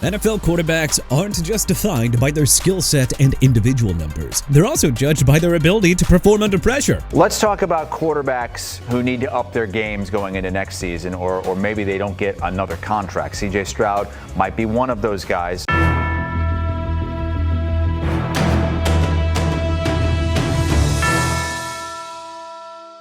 NFL quarterbacks aren't just defined by their skill set and individual numbers. They're also judged by their ability to perform under pressure. Let's talk about quarterbacks who need to up their games going into next season, or maybe they don't get another contract. CJ Stroud might be one of those guys.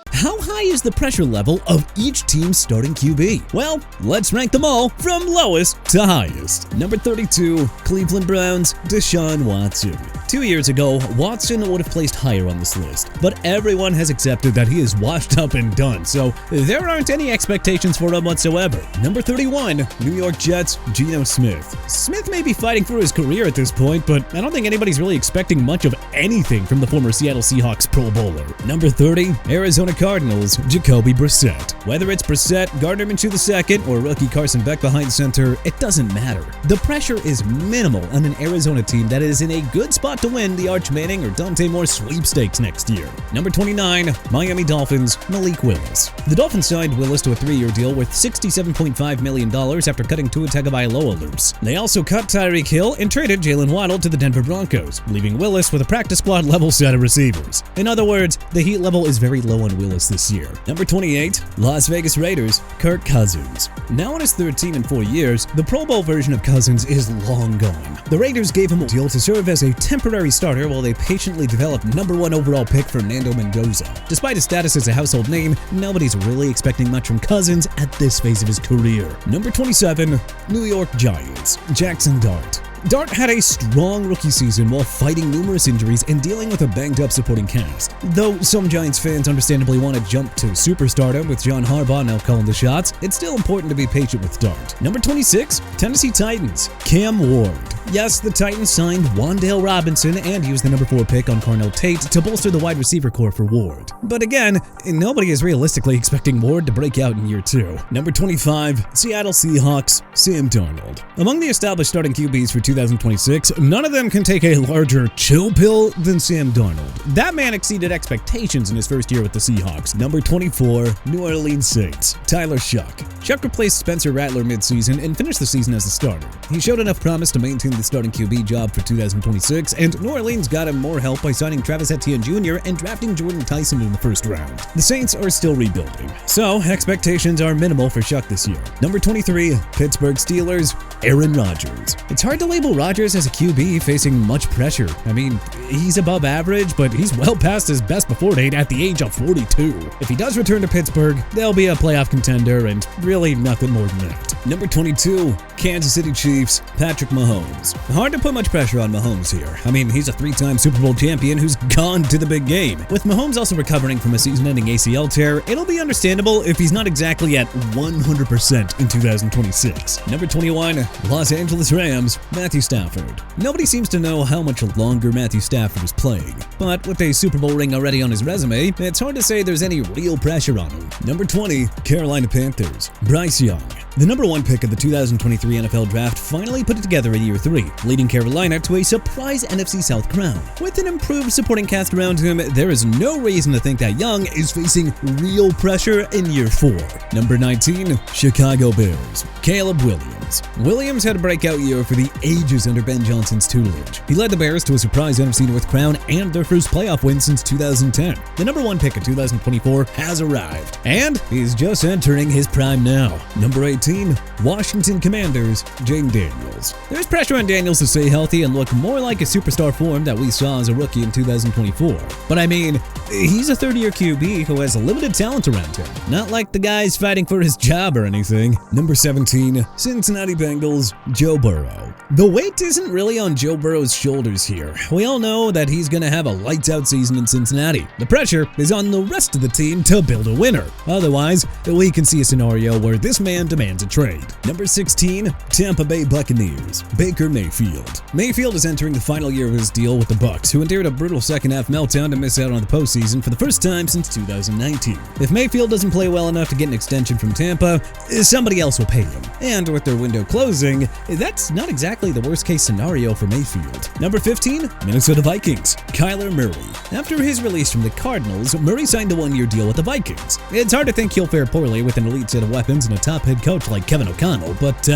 How high is the pressure level of each team's starting QB? Well, let's rank them all from lowest to highest. Number 32, Cleveland Browns, Deshaun Watson. 2 years ago, Watson would have placed higher on this list, but everyone has accepted that he is washed up and done, so there aren't any expectations for him whatsoever. Number 31, New York Jets, Geno Smith. Smith may be fighting for his career at this point, but I don't think anybody's really expecting much of anything from the former Seattle Seahawks Pro Bowler. Number 30, Arizona Cardinals, Jacoby Brissett. Whether it's Brissett, Gardner Minshew II, or rookie Carson Beck behind center, it doesn't matter. The pressure is minimal on an Arizona team that is in a good spot to win the Arch Manning or Dante Moore sweepstakes next year. Number 29, Miami Dolphins, Malik Willis. The Dolphins signed Willis to a 3-year deal worth $67.5 million after cutting Tua Tagovailoa loose. They also cut Tyreek Hill and traded Jalen Waddle to the Denver Broncos, leaving Willis with a practice squad level set of receivers. In other words, the heat level is very low on Willis this year. Number 28, Las Vegas Raiders, Kirk Cousins. Now in his third team in 4 years, the Pro Bowl version of Cousins is long gone. The Raiders gave him a deal to serve as a temporary starter while they patiently developed #1 overall pick Fernando Mendoza. Despite his status as a household name, nobody's really expecting much from Cousins at this phase of his career. Number 27, New York Giants, Jackson Dart. Dart had a strong rookie season while fighting numerous injuries and dealing with a banged-up supporting cast. Though some Giants fans understandably want to jump to superstardom with John Harbaugh now calling the shots, it's still important to be patient with Dart. Number 26, Tennessee Titans, Cam Ward. Yes, the Titans signed Wan'Dale Robinson and used the number 4 pick on Carnell Tate to bolster the wide receiver core for Ward. But again, nobody is realistically expecting Ward to break out in year 2. Number 25, Seattle Seahawks, Sam Darnold. Among the established starting QBs for 2026, none of them can take a larger chill pill than Sam Darnold. That man exceeded expectations in his first year with the Seahawks. Number 24, New Orleans Saints, Tyler Shuck. Shuck replaced Spencer Rattler midseason and finished the season as a starter. He showed enough promise to maintain the starting QB job for 2026, and New Orleans got him more help by signing Travis Etienne Jr. and drafting Jordan Tyson in the first round. The Saints are still rebuilding, so expectations are minimal for Shuck this year. Number 23, Pittsburgh Steelers, Aaron Rodgers. It's hard to label Rodgers as a QB facing much pressure. I mean, he's above average, but he's well past his best before date at the age of 42. If he does return to Pittsburgh, they'll be a playoff contender and really nothing more than that. Number 22, Kansas City Chiefs, Patrick Mahomes. Hard to put much pressure on Mahomes here. I mean, he's a 3-time Super Bowl champion who's gone to the big game. With Mahomes also recovering from a season-ending ACL tear, it'll be understandable if he's not exactly at 100% in 2026. Number 21, Los Angeles Rams, Matthew Stafford. Nobody seems to know how much longer Matthew Stafford is playing, but with a Super Bowl ring already on his resume, it's hard to say there's any real pressure on him. Number 20, Carolina Panthers, Bryce Young. The number 1 pick of the 2023 NFL Draft finally put it together in year 3, leading Carolina to a surprise NFC South crown. With an improved supporting cast around him, there is no reason to think that Young is facing real pressure in year 4. Number 19, Chicago Bears, Caleb Williams. Williams had a breakout year for the ages under Ben Johnson's tutelage. He led the Bears to a surprise NFC North crown and their first playoff win since 2010. The number 1 pick in 2024 has arrived, and he's just entering his prime now. Number 18, Washington Commanders, Jayden Daniels. There's pressure on Daniels to stay healthy and look more like a superstar form that we saw as a rookie in 2024. But I mean, he's a third-year QB who has limited talent around him. Not like the guy's fighting for his job or anything. Number 17, Cincinnati Bengals, Joe Burrow. The weight isn't really on Joe Burrow's shoulders here. We all know that he's going to have a lights-out season in Cincinnati. The pressure is on the rest of the team to build a winner. Otherwise, we can see a scenario where this man demands a trade. Number 16, Tampa Bay Buccaneers, Baker Mayfield. Mayfield is entering the final year of his deal with the Bucs, who endured a brutal second-half meltdown to miss out on the postseason for the first time since 2019. If Mayfield doesn't play well enough to get an extension from Tampa, somebody else will pay him. And with their window closing, that's not exactly the worst-case scenario for Mayfield. Number 15, Minnesota Vikings, Kyler Murray. After his release from the Cardinals, Murray signed a 1-year deal with the Vikings. It's hard to think he'll fare poorly with an elite set of weapons and a top head coach like Kevin O'Connell, but,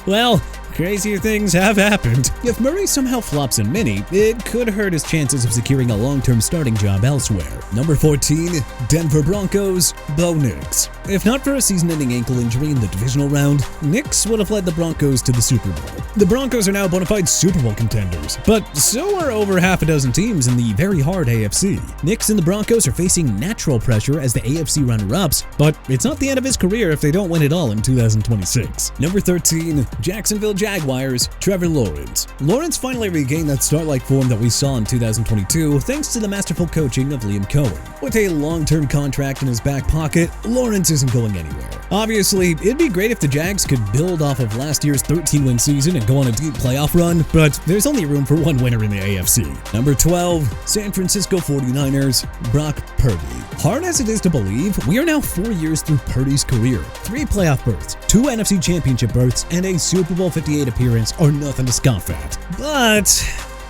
well, crazier things have happened. If Murray somehow flops in Mini, it could hurt his chances of securing a long-term starting job elsewhere. Number 14, Denver Broncos, Bo Nix. If not for a season-ending ankle injury in the divisional round, Nix would have led the Broncos to the Super Bowl. The Broncos are now bona fide Super Bowl contenders, but so are over half a dozen teams in the very hard AFC. Nix and the Broncos are facing natural pressure as the AFC runner-ups, but it's not the end of his career if they don't win it all in 2026. Number 13, Jacksonville Jaguars, Trevor Lawrence. Lawrence finally regained that start-like form that we saw in 2022 thanks to the masterful coaching of Liam Cohen. With a long-term contract in his back pocket, Lawrence isn't going anywhere. Obviously, it'd be great if the Jags could build off of last year's 13-win season and go on a deep playoff run, but there's only room for one winner in the AFC. Number 12, San Francisco 49ers, Brock Purdy. Hard as it is to believe, we are now 4 years through Purdy's career. 3 playoff berths, 2 NFC Championship berths, and a Super Bowl 58 appearance are nothing to scoff at. But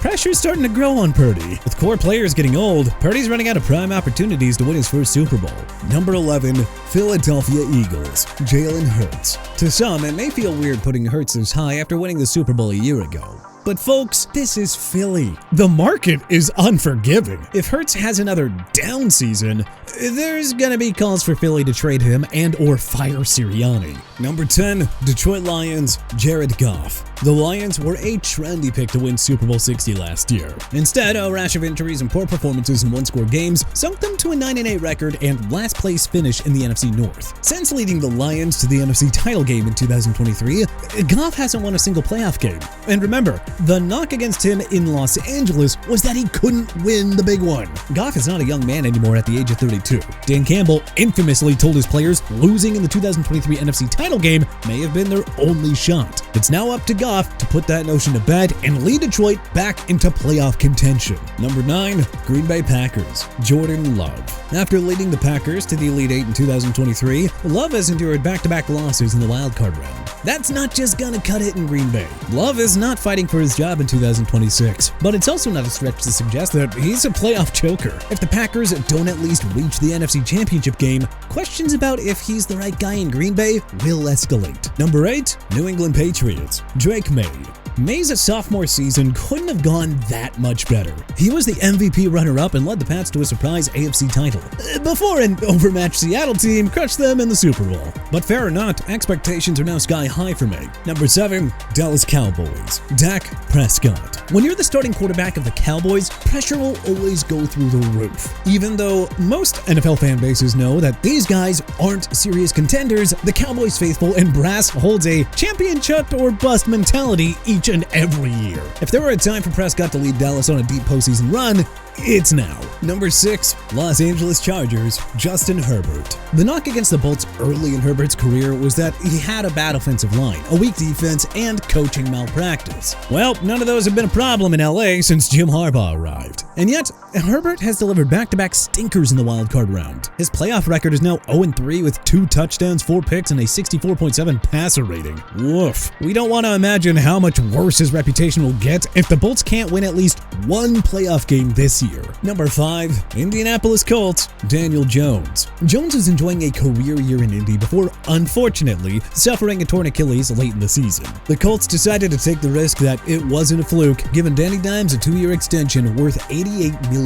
pressure's starting to grow on Purdy. With core players getting old, Purdy's running out of prime opportunities to win his first Super Bowl. Number 11, Philadelphia Eagles, Jalen Hurts. To some, it may feel weird putting Hurts this high after winning the Super Bowl a year ago. But folks, this is Philly. The market is unforgiving. If Hurts has another down season, there's gonna be calls for Philly to trade him and or fire Sirianni. Number 10, Detroit Lions, Jared Goff. The Lions were a trendy pick to win Super Bowl 60 last year. Instead, a rash of injuries and poor performances in one-score games sunk them to a 9-8 record and last-place finish in the NFC North. Since leading the Lions to the NFC title game in 2023, Goff hasn't won a single playoff game. And remember, the knock against him in Los Angeles was that he couldn't win the big one. Goff is not a young man anymore at the age of 32. Dan Campbell infamously told his players losing in the 2023 NFC title game may have been their only shot. It's now up to Goff to put that notion to bed and lead Detroit back into playoff contention. Number 9, Green Bay Packers, Jordan Love. After leading the Packers to the Elite 8 in 2023, Love has endured back-to-back losses in the wildcard round. That's not just gonna cut it in Green Bay. Love is not fighting for his job in 2026, but it's also not a stretch to suggest that he's a playoff choker. If the Packers don't at least reach the NFC Championship game, questions about if he's the right guy in Green Bay will escalate. Number 8, New England Patriots, Drake May. May's sophomore season couldn't have gone that much better. He was the MVP runner-up and led the Pats to a surprise AFC title, before an overmatched Seattle team crushed them in the Super Bowl. But fair or not, expectations are now sky high for May. Number 7, Dallas Cowboys, Dak Prescott. When you're the starting quarterback of the Cowboys, pressure will always go through the roof. Even though most NFL fan bases know that these guys aren't serious contenders, the Cowboys faithful and brass holds a championship or bust mentality each and every year. If there were a time for Prescott to lead Dallas on a deep postseason run, it's now. Number 6, Los Angeles Chargers, Justin Herbert. The knock against the Bolts early in Herbert's career was that he had a bad offensive line, a weak defense, and coaching malpractice. Well, none of those have been a problem in LA since Jim Harbaugh arrived. And yet, Herbert has delivered back-to-back stinkers in the wildcard round. His playoff record is now 0-3 with 2 touchdowns, 4 picks, and a 64.7 passer rating. Woof. We don't want to imagine how much worse his reputation will get if the Bolts can't win at least one playoff game this year. Number 5, Indianapolis Colts, Daniel Jones. Jones is enjoying a career year in Indy before, unfortunately, suffering a torn Achilles late in the season. The Colts decided to take the risk that it wasn't a fluke, giving Danny Dimes a 2-year extension worth $88 million.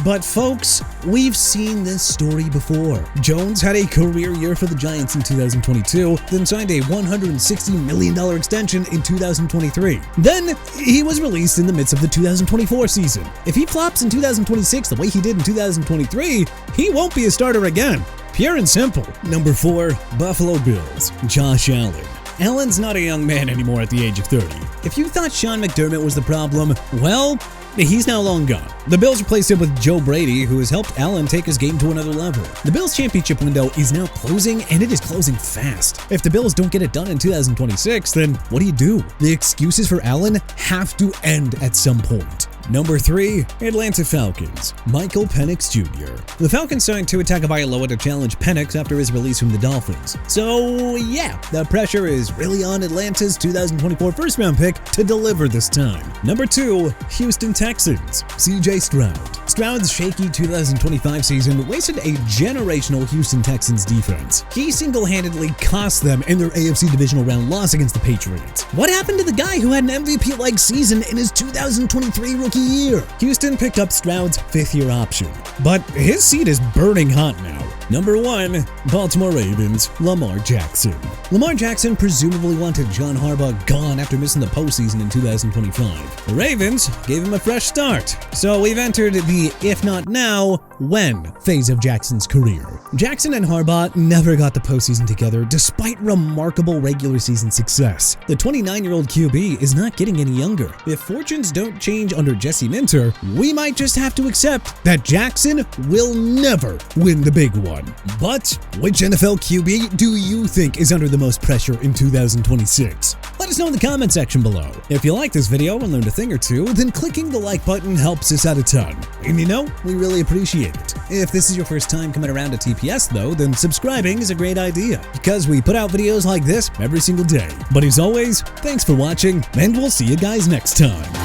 But folks, we've seen this story before. Jones had a career year for the Giants in 2022, then signed a $160 million extension in 2023. Then he was released in the midst of the 2024 season. If he flops in 2026 the way he did in 2023, he won't be a starter again. Pure and simple. Number 4, Buffalo Bills, Josh Allen. Allen's not a young man anymore at the age of 30. If you thought Sean McDermott was the problem, well, he's now long gone. The Bills replaced him with Joe Brady, who has helped Allen take his game to another level. The Bills' championship window is now closing, and it is closing fast. If the Bills don't get it done in 2026, then what do? The excuses for Allen have to end at some point. Number 3, Atlanta Falcons, Michael Penix Jr. The Falcons signed Tua Tagovailoa to challenge Penix after his release from the Dolphins. So yeah, the pressure is really on Atlanta's 2024 first-round pick to deliver this time. Number 2, Houston Texans, CJ Stroud. Stroud's shaky 2025 season wasted a generational Houston Texans defense. He single-handedly cost them in their AFC divisional round loss against the Patriots. What happened to the guy who had an MVP-like season in his 2023 rookie year? Houston picked up Stroud's fifth-year option, but his seat is burning hot now. Number 1, Baltimore Ravens, Lamar Jackson. Lamar Jackson presumably wanted John Harbaugh gone after missing the postseason in 2025. The Ravens gave him a fresh start, so we've entered the if not now, when phase of Jackson's career. Jackson and Harbaugh never got the postseason together despite remarkable regular season success. The 29-year-old QB is not getting any younger. If fortunes don't change under Jesse Minter, we might just have to accept that Jackson will never win the big one. But which NFL QB do you think is under the most pressure in 2026? Let us know in the comment section below. If you like this video and learned a thing or two, then clicking the like button helps us out a ton. And you know, we really appreciate it. If this is your first time coming around to TPS though, then subscribing is a great idea, because we put out videos like this every single day. But as always, thanks for watching, and we'll see you guys next time.